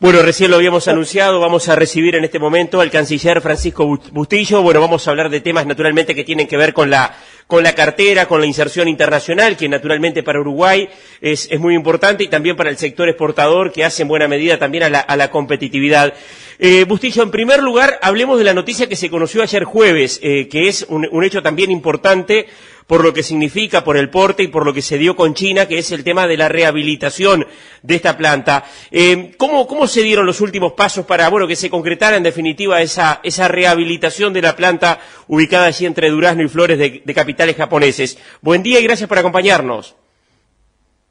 Bueno, recién lo habíamos anunciado, vamos a recibir en este momento al canciller Francisco Bustillo. Bueno, vamos a hablar de temas naturalmente que tienen que ver con la cartera, con la inserción internacional, que naturalmente para Uruguay es muy importante, y también para el sector exportador, que hace en buena medida también a la competitividad. Bustillo, en primer lugar, hablemos de la noticia que se conoció ayer jueves, que es un hecho también importante por lo que significa, por el porte y por lo que se dio con China, que es el tema de la rehabilitación de esta planta. ¿Cómo se dieron los últimos pasos para, bueno, que se concretara en definitiva esa rehabilitación de la planta ubicada allí entre Durazno y Flores de capitales japoneses? Buen día y gracias por acompañarnos.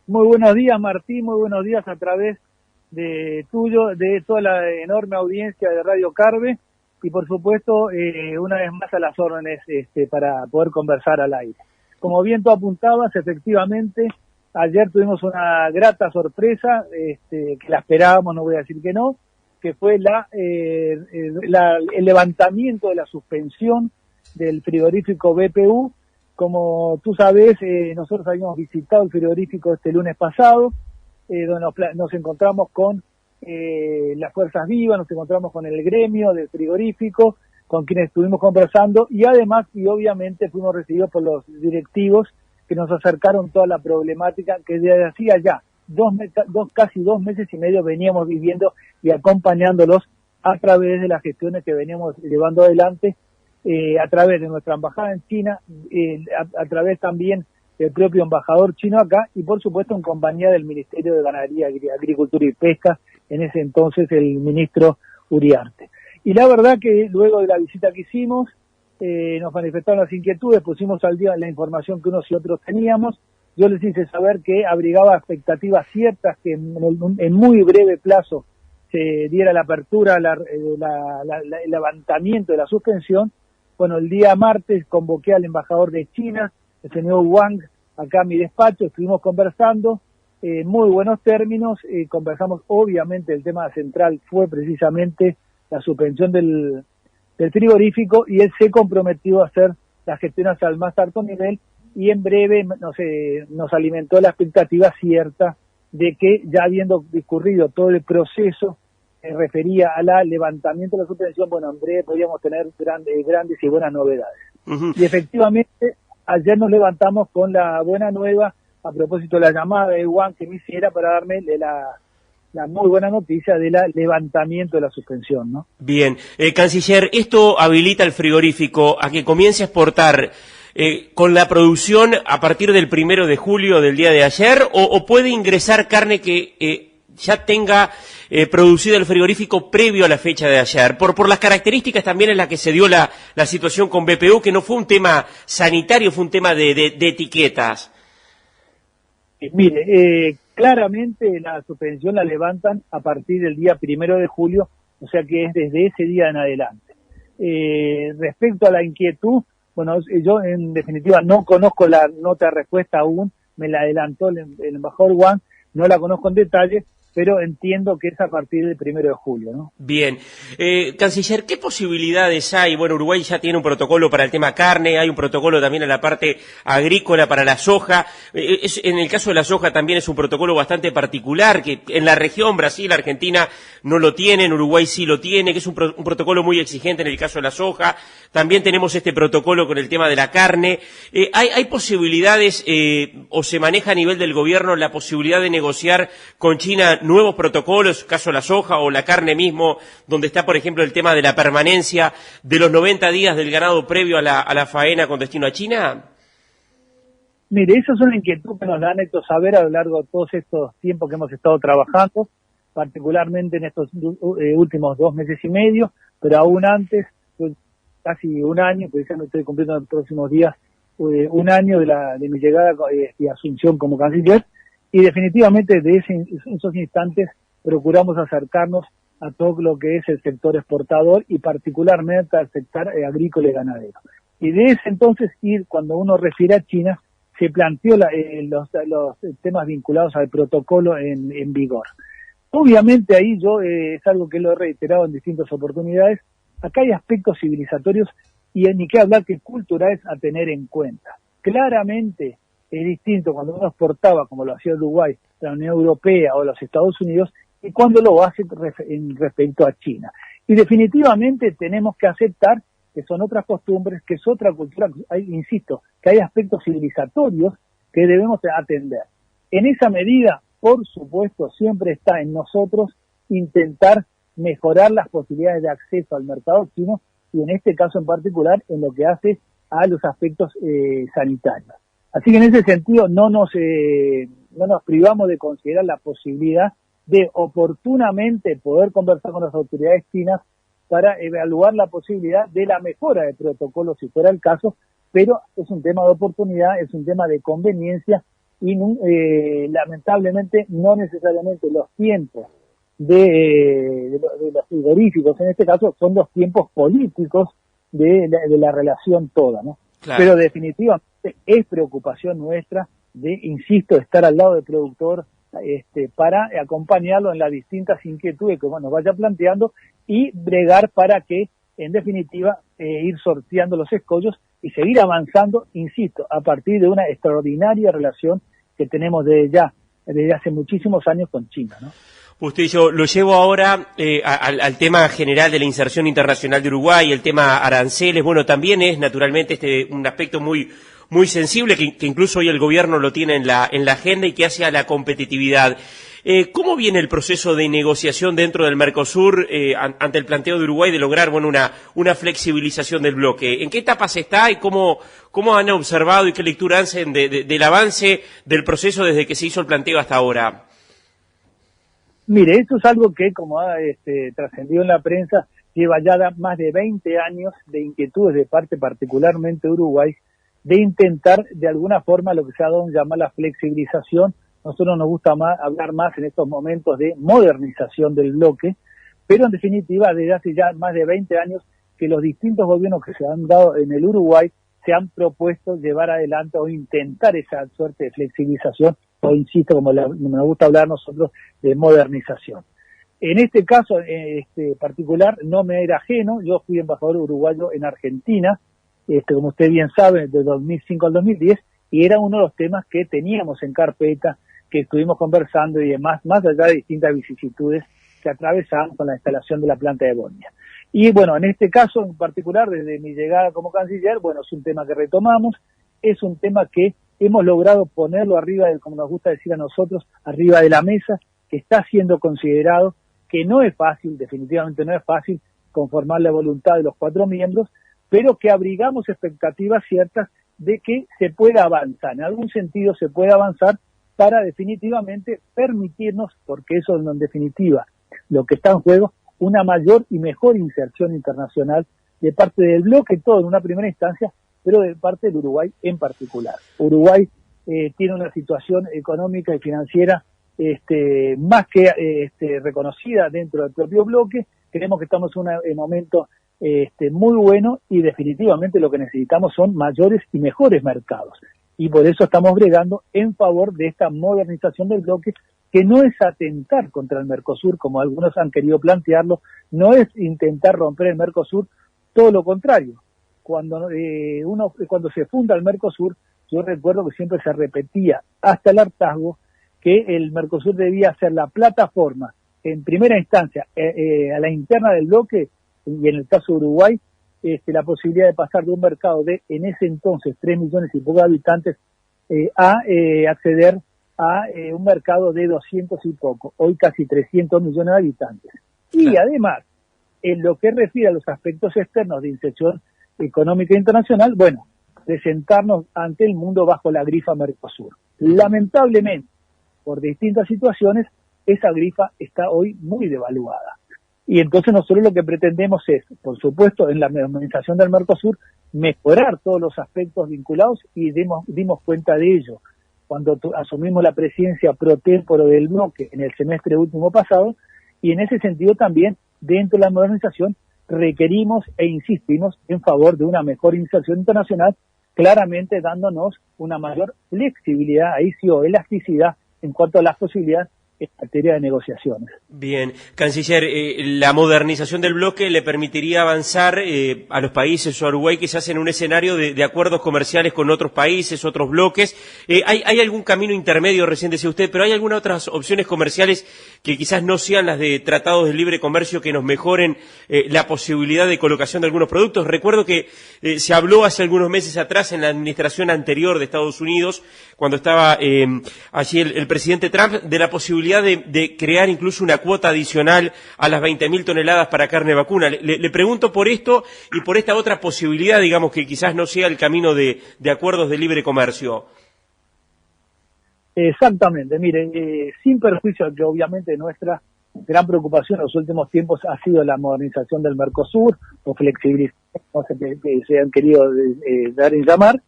Muy buenos días, Martín, muy buenos días a través de tuyo, de toda la enorme audiencia de Radio Carve, y por supuesto, una vez más a las órdenes para poder conversar al aire. Como bien tú apuntabas, efectivamente, ayer tuvimos una grata sorpresa, que la esperábamos, no voy a decir que no, que fue el levantamiento de la suspensión del frigorífico BPU. Como tú sabes, nosotros habíamos visitado el frigorífico este lunes pasado, donde nos encontramos con las fuerzas vivas, nos encontramos con el gremio del frigorífico, con quienes estuvimos conversando, y además, y obviamente, fuimos recibidos por los directivos que nos acercaron toda la problemática que desde hacía ya casi 2 meses y medio veníamos viviendo y acompañándolos a través de las gestiones que veníamos llevando adelante, a través de nuestra embajada en China, a través también del propio embajador chino acá, y por supuesto en compañía del Ministerio de Ganadería, Agricultura y Pesca, en ese entonces el ministro Uriarte. Y la verdad que luego de la visita que hicimos, nos manifestaron las inquietudes, pusimos al día la información que unos y otros teníamos. Yo les hice saber que abrigaba expectativas ciertas que en muy breve plazo se diera la apertura, el levantamiento de la suspensión. Bueno, el día martes convoqué al embajador de China, el señor Wang, acá a mi despacho, estuvimos conversando en muy buenos términos, conversamos, obviamente el tema central fue precisamente la suspensión del frigorífico, y él se comprometió a hacer las gestiones al más alto nivel, y en breve nos alimentó la expectativa cierta de que, ya habiendo discurrido todo el proceso que refería al levantamiento de la suspensión, bueno, en breve podríamos tener grandes y buenas novedades. Uh-huh. Y efectivamente, ayer nos levantamos con la buena nueva, a propósito de la llamada de Juan que me hiciera para darme la muy buena noticia del levantamiento de la suspensión, ¿no? Bien. Canciller, ¿esto habilita el frigorífico a que comience a exportar con la producción a partir del 1 de julio del día de ayer, o puede ingresar carne que ya tenga producido el frigorífico previo a la fecha de ayer? Por las características también en las que se dio la situación con BPU, que no fue un tema sanitario, fue un tema de etiquetas. Mire, claramente la suspensión la levantan a partir del día 1 de julio, o sea que es desde ese día en adelante. Respecto a la inquietud, bueno, yo en definitiva no conozco la nota de respuesta aún, me la adelantó el embajador Wang, no la conozco en detalle, pero entiendo que es a partir del 1 de julio, ¿no? Bien. Canciller, ¿qué posibilidades hay? Bueno, Uruguay ya tiene un protocolo para el tema carne, hay un protocolo también en la parte agrícola para la soja. En el caso de la soja también es un protocolo bastante particular, que en la región, Brasil, Argentina, no lo tienen, Uruguay sí lo tiene, que es un protocolo muy exigente en el caso de la soja. También tenemos este protocolo con el tema de la carne. ¿Hay posibilidades, o se maneja a nivel del gobierno la posibilidad de negociar con China nuevos protocolos, caso la soja o la carne mismo, donde está, por ejemplo, el tema de la permanencia de los 90 días del ganado previo a la faena con destino a China? Mire, eso es una inquietud que nos la han hecho saber a lo largo de todos estos tiempos que hemos estado trabajando, particularmente en estos últimos 2 meses y medio, pero aún antes, casi un año, pues ya me estoy cumpliendo en los próximos días, un año de mi llegada y asunción como canciller. Y definitivamente de esos instantes procuramos acercarnos a todo lo que es el sector exportador y particularmente al sector agrícola y ganadero. Y de ese entonces, cuando uno refiere a China, se planteó los temas vinculados al protocolo en vigor. Obviamente ahí es algo que lo he reiterado en distintas oportunidades, acá hay aspectos civilizatorios y ni qué hablar que culturales a tener en cuenta. Claramente es distinto cuando uno exportaba, como lo hacía Uruguay, la Unión Europea o los Estados Unidos, y cuando lo hace en respecto a China. Y definitivamente tenemos que aceptar que son otras costumbres, que es otra cultura, insisto, que hay aspectos civilizatorios que debemos atender. En esa medida, por supuesto, siempre está en nosotros intentar mejorar las posibilidades de acceso al mercado chino y en este caso en particular en lo que hace a los aspectos sanitarios. Así que en ese sentido no nos privamos de considerar la posibilidad de oportunamente poder conversar con las autoridades chinas para evaluar la posibilidad de la mejora de protocolos si fuera el caso, pero es un tema de oportunidad, es un tema de conveniencia y lamentablemente no necesariamente los tiempos de los frigoríficos en este caso son los tiempos políticos de la relación toda, ¿no? Claro. Pero definitivamente es preocupación nuestra de, insisto, estar al lado del productor para acompañarlo en las distintas inquietudes que nos vaya planteando y bregar para que, en definitiva, ir sorteando los escollos y seguir avanzando, insisto, a partir de una extraordinaria relación que tenemos desde hace muchísimos años con China, ¿no? Bustillo, lo llevo ahora al tema general de la inserción internacional de Uruguay, el tema aranceles. Bueno, también es naturalmente un aspecto muy sensible que incluso hoy el gobierno lo tiene en la agenda y que hace a la competitividad. ¿Cómo viene el proceso de negociación dentro del Mercosur ante el planteo de Uruguay de lograr una flexibilización del bloque? ¿En qué etapas está y cómo han observado y qué lectura hacen del avance del proceso desde que se hizo el planteo hasta ahora? Mire, esto es algo que, como ha trascendido en la prensa, lleva ya más de 20 años de inquietudes de parte particularmente de Uruguay, de intentar de alguna forma lo que se ha dado en llamar la flexibilización. Nosotros nos gusta hablar más en estos momentos de modernización del bloque, pero en definitiva desde hace ya más de 20 años que los distintos gobiernos que se han dado en el Uruguay se han propuesto llevar adelante o intentar esa suerte de flexibilización, o insisto, como nos gusta hablar nosotros, de modernización. En este caso particular no me era ajeno, yo fui embajador uruguayo en Argentina, como usted bien sabe, de 2005 al 2010, y era uno de los temas que teníamos en carpeta, que estuvimos conversando y demás, más allá de distintas vicisitudes que atravesamos con la instalación de la planta de Bonia. Y bueno, en este caso en particular, desde mi llegada como canciller, bueno, es un tema que retomamos, es un tema que hemos logrado ponerlo arriba, como nos gusta decir a nosotros, arriba de la mesa, que está siendo considerado, que no es fácil, definitivamente no es fácil conformar la voluntad de los 4 miembros, pero que abrigamos expectativas ciertas de que se pueda avanzar, en algún sentido se puede avanzar para definitivamente permitirnos, porque eso es en definitiva lo que está en juego, una mayor y mejor inserción internacional de parte del bloque, todo en una primera instancia, pero de parte del Uruguay en particular. Uruguay tiene una situación económica y financiera más que reconocida dentro del propio bloque. Creemos que estamos en un momento muy bueno y definitivamente lo que necesitamos son mayores y mejores mercados. Y por eso estamos bregando en favor de esta modernización del bloque, que no es atentar contra el Mercosur, como algunos han querido plantearlo, no es intentar romper el Mercosur, todo lo contrario. Cuando se funda el Mercosur, yo recuerdo que siempre se repetía hasta el hartazgo que el Mercosur debía ser la plataforma, en primera instancia, a la interna del bloque, y en el caso de Uruguay, la posibilidad de pasar de un mercado de, en ese entonces, 3 millones y poco de habitantes, a acceder a un mercado de 200 y poco, hoy casi 300 millones de habitantes. Y además, en lo que refiere a los aspectos externos de inserción económica internacional, bueno, presentarnos ante el mundo bajo la grifa Mercosur. Lamentablemente, por distintas situaciones, esa grifa está hoy muy devaluada. Y entonces nosotros lo que pretendemos es, por supuesto, en la modernización del Mercosur, mejorar todos los aspectos vinculados y dimos cuenta de ello cuando asumimos la presidencia pro tempore del bloque en el semestre último pasado, y en ese sentido también, dentro de la modernización, requerimos e insistimos en favor de una mejor inserción internacional, claramente dándonos una mayor flexibilidad, ahí sí, o elasticidad, en cuanto a las posibilidades en materia de negociaciones. Bien, canciller, la modernización del bloque le permitiría avanzar a los países o a Uruguay quizás en un escenario de acuerdos comerciales con otros países, otros bloques. ¿Hay algún camino intermedio, recién decía usted, pero hay algunas otras opciones comerciales que quizás no sean las de tratados de libre comercio que nos mejoren la posibilidad de colocación de algunos productos? Recuerdo que se habló hace algunos meses atrás en la administración anterior de Estados Unidos, cuando estaba allí el presidente Trump, de la posibilidad de crear incluso una cuota adicional a las 20.000 toneladas para carne vacuna. Le pregunto por esto y por esta otra posibilidad, digamos, que quizás no sea el camino de acuerdos de libre comercio. Exactamente, mire, sin perjuicio que obviamente nuestra gran preocupación en los últimos tiempos ha sido la modernización del Mercosur o flexibilización, no sé que se han querido dar en llamar.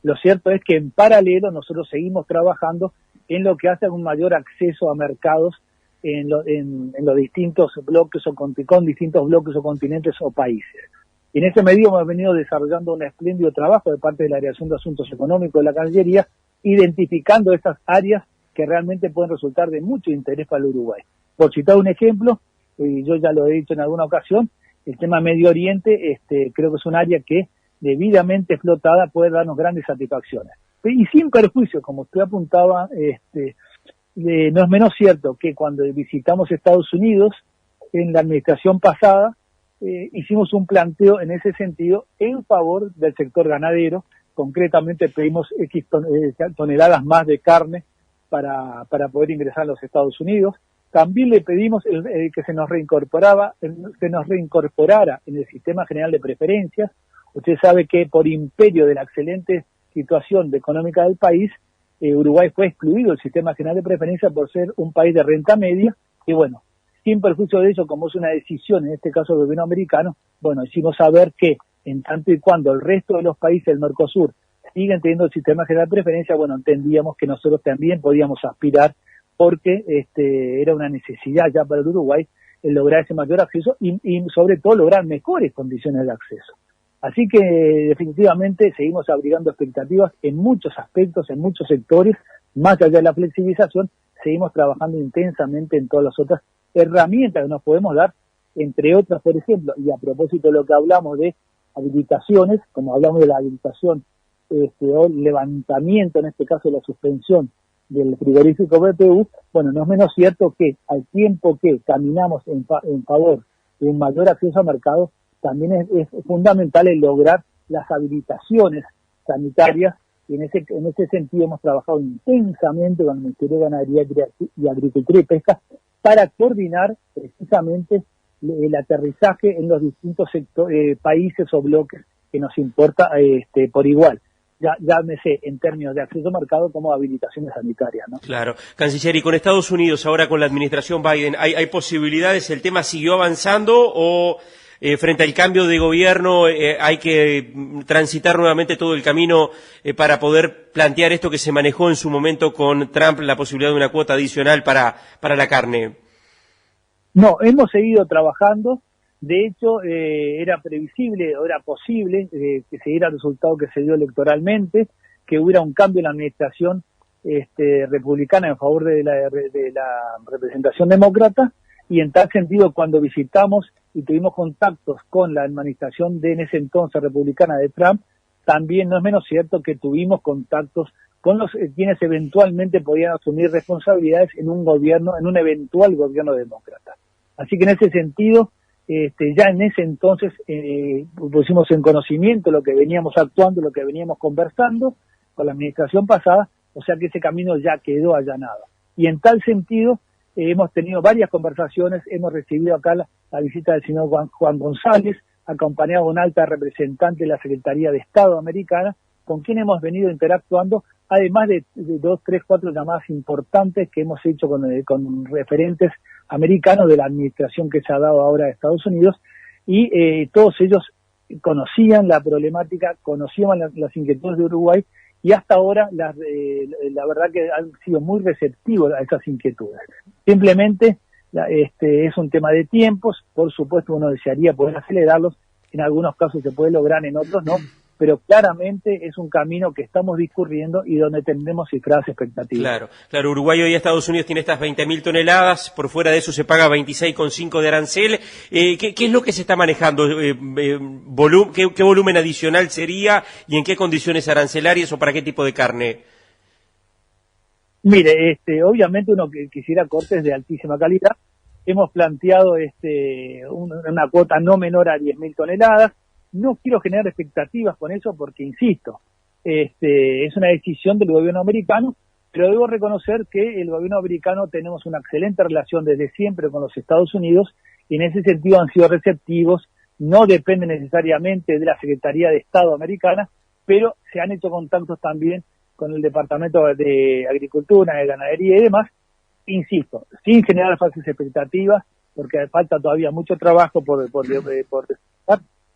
Lo cierto es que en paralelo nosotros seguimos trabajando en lo que hace a un mayor acceso a mercados en los distintos bloques o con distintos bloques o continentes o países. Y en ese medio hemos venido desarrollando un espléndido trabajo de parte de la Dirección de Asuntos Económicos de la Cancillería, identificando estas áreas que realmente pueden resultar de mucho interés para el Uruguay. Por citar un ejemplo, y yo ya lo he dicho en alguna ocasión, el tema Medio Oriente creo que es un área que debidamente explotada puede darnos grandes satisfacciones. Y sin perjuicio, como usted apuntaba, no es menos cierto que cuando visitamos Estados Unidos, en la administración pasada, hicimos un planteo en ese sentido en favor del sector ganadero. Concretamente pedimos X toneladas más de carne para poder ingresar a los Estados Unidos. También le pedimos que se nos reincorporara en el Sistema General de Preferencias. Usted sabe que por imperio de la excelente situación económica del país, Uruguay fue excluido del Sistema General de Preferencias por ser un país de renta media, y bueno, sin perjuicio de eso, como es una decisión, en este caso del gobierno americano, bueno, hicimos saber que en tanto y cuando el resto de los países del Mercosur siguen teniendo el Sistema General de Preferencia, bueno, entendíamos que nosotros también podíamos aspirar, porque era una necesidad ya para el Uruguay el lograr ese mayor acceso y sobre todo lograr mejores condiciones de acceso. Así que definitivamente seguimos abrigando expectativas en muchos aspectos, en muchos sectores, más allá de la flexibilización, seguimos trabajando intensamente en todas las otras herramientas que nos podemos dar, entre otras, por ejemplo, y a propósito de lo que hablamos de habilitaciones, como hablamos de la habilitación o levantamiento, en este caso la suspensión del frigorífico BPU, bueno, no es menos cierto que al tiempo que caminamos en favor de un mayor acceso a mercados, también es fundamental el lograr las habilitaciones sanitarias, y en ese sentido hemos trabajado intensamente con el Ministerio de Ganadería y Agricultura y Pesca para coordinar precisamente el aterrizaje en los distintos países o bloques que nos importa por igual. Llámese en términos de acceso a mercado como habilitaciones sanitarias, ¿no? Claro. Canciller, y con Estados Unidos, ahora con la administración Biden, ¿hay posibilidades? ¿El tema siguió avanzando o frente al cambio de gobierno hay que transitar nuevamente todo el camino para poder plantear esto que se manejó en su momento con Trump, la posibilidad de una cuota adicional para la carne? No, hemos seguido trabajando. De hecho, era previsible, o era posible que se diera el resultado que se dio electoralmente, que hubiera un cambio en la administración republicana en favor de la representación demócrata, y en tal sentido, cuando visitamos y tuvimos contactos con la administración en ese entonces republicana de Trump, también no es menos cierto que tuvimos contactos con los quienes eventualmente podían asumir responsabilidades en un eventual gobierno demócrata. Así que en ese sentido, ya en ese entonces pusimos en conocimiento lo que veníamos actuando, lo que veníamos conversando con la administración pasada, o sea que ese camino ya quedó allanado. Y en tal sentido, hemos tenido varias conversaciones, hemos recibido acá la visita del señor Juan González, acompañado de un alta representante de la Secretaría de Estado americana, con quien hemos venido interactuando, además de 2, 3, 4 llamadas importantes que hemos hecho con referentes americanos de la administración que se ha dado ahora a Estados Unidos, y todos ellos conocían la problemática, conocían las inquietudes de Uruguay, y hasta ahora la verdad que han sido muy receptivos a esas inquietudes. Simplemente es un tema de tiempos, por supuesto uno desearía poder acelerarlos, en algunos casos se puede lograr, en otros no, pero claramente es un camino que estamos discurriendo y donde tendremos cifradas expectativas. Claro, Uruguay hoy a Estados Unidos tiene estas 20.000 toneladas, por fuera de eso se paga 26,5 de arancel. ¿Qué es lo que se está manejando? ¿Qué volumen adicional sería y en qué condiciones arancelarias o para qué tipo de carne? Mire, obviamente uno que quisiera cortes de altísima calidad. Hemos planteado una cuota no menor a 10.000 toneladas. No quiero generar expectativas con eso porque, insisto, es una decisión del gobierno americano, pero debo reconocer que el gobierno americano tenemos una excelente relación desde siempre con los Estados Unidos y en ese sentido han sido receptivos, no dependen necesariamente de la Secretaría de Estado americana, pero se han hecho contactos también con el Departamento de Agricultura, de Ganadería y demás, insisto, sin generar falsas expectativas, porque falta todavía mucho trabajo por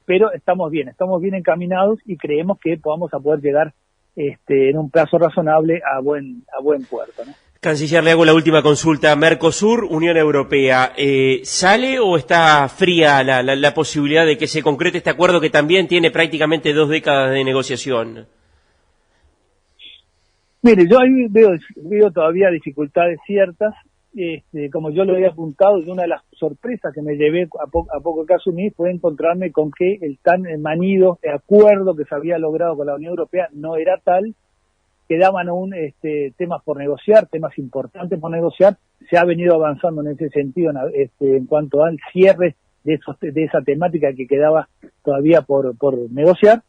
pero estamos bien encaminados y creemos que vamos a poder llegar en un plazo razonable a buen puerto, ¿no? Canciller, le hago la última consulta. Mercosur, Unión Europea, ¿sale o está fría la posibilidad de que se concrete este acuerdo que también tiene prácticamente 2 décadas de negociación? Mire, yo ahí veo todavía dificultades ciertas. Como yo lo había apuntado, y una de las sorpresas que me llevé a poco que asumí fue encontrarme con que el tan manido acuerdo que se había logrado con la Unión Europea no era tal, quedaban aún temas por negociar, temas importantes por negociar. Se ha venido avanzando en ese sentido en cuanto al cierre de esa temática que quedaba todavía por negociar.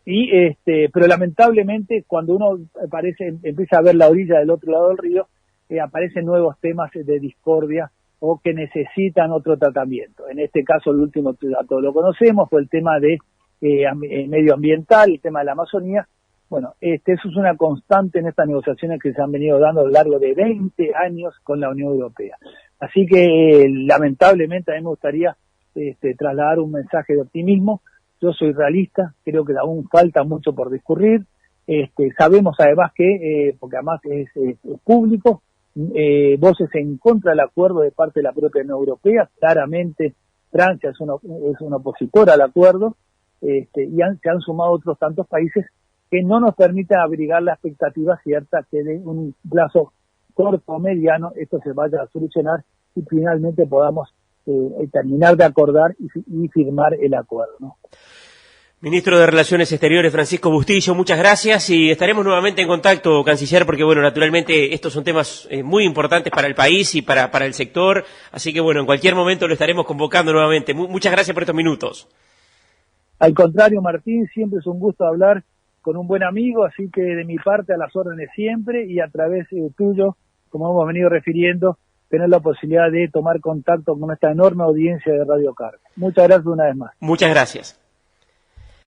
Pero lamentablemente cuando uno empieza a ver la orilla del otro lado del río, aparecen nuevos temas de discordia o que necesitan otro tratamiento. En este caso, el último, todos lo conocemos, fue el tema de medioambiental, el tema de la Amazonía. Bueno, eso es una constante en estas negociaciones que se han venido dando a lo largo de 20 años con la Unión Europea. Así que, lamentablemente, a mí me gustaría trasladar un mensaje de optimismo. Yo soy realista, creo que aún falta mucho por discurrir. Sabemos además que, porque además es público, voces en contra del acuerdo de parte de la propia Unión Europea. Claramente Francia es una opositora al acuerdo, y se han sumado otros tantos países que no nos permiten abrigar la expectativa cierta que de un plazo corto o mediano esto se vaya a solucionar y finalmente podamos terminar de acordar y firmar el acuerdo, ¿no? Ministro de Relaciones Exteriores, Francisco Bustillo, muchas gracias y estaremos nuevamente en contacto, canciller, porque bueno, naturalmente estos son temas muy importantes para el país y para el sector, así que bueno, en cualquier momento lo estaremos convocando nuevamente. Muchas gracias por estos minutos. Al contrario, Martín, siempre es un gusto hablar con un buen amigo, así que de mi parte a las órdenes siempre y a través tuyo, como hemos venido refiriendo, tener la posibilidad de tomar contacto con esta enorme audiencia de Radio Carve. Muchas gracias una vez más. Muchas gracias.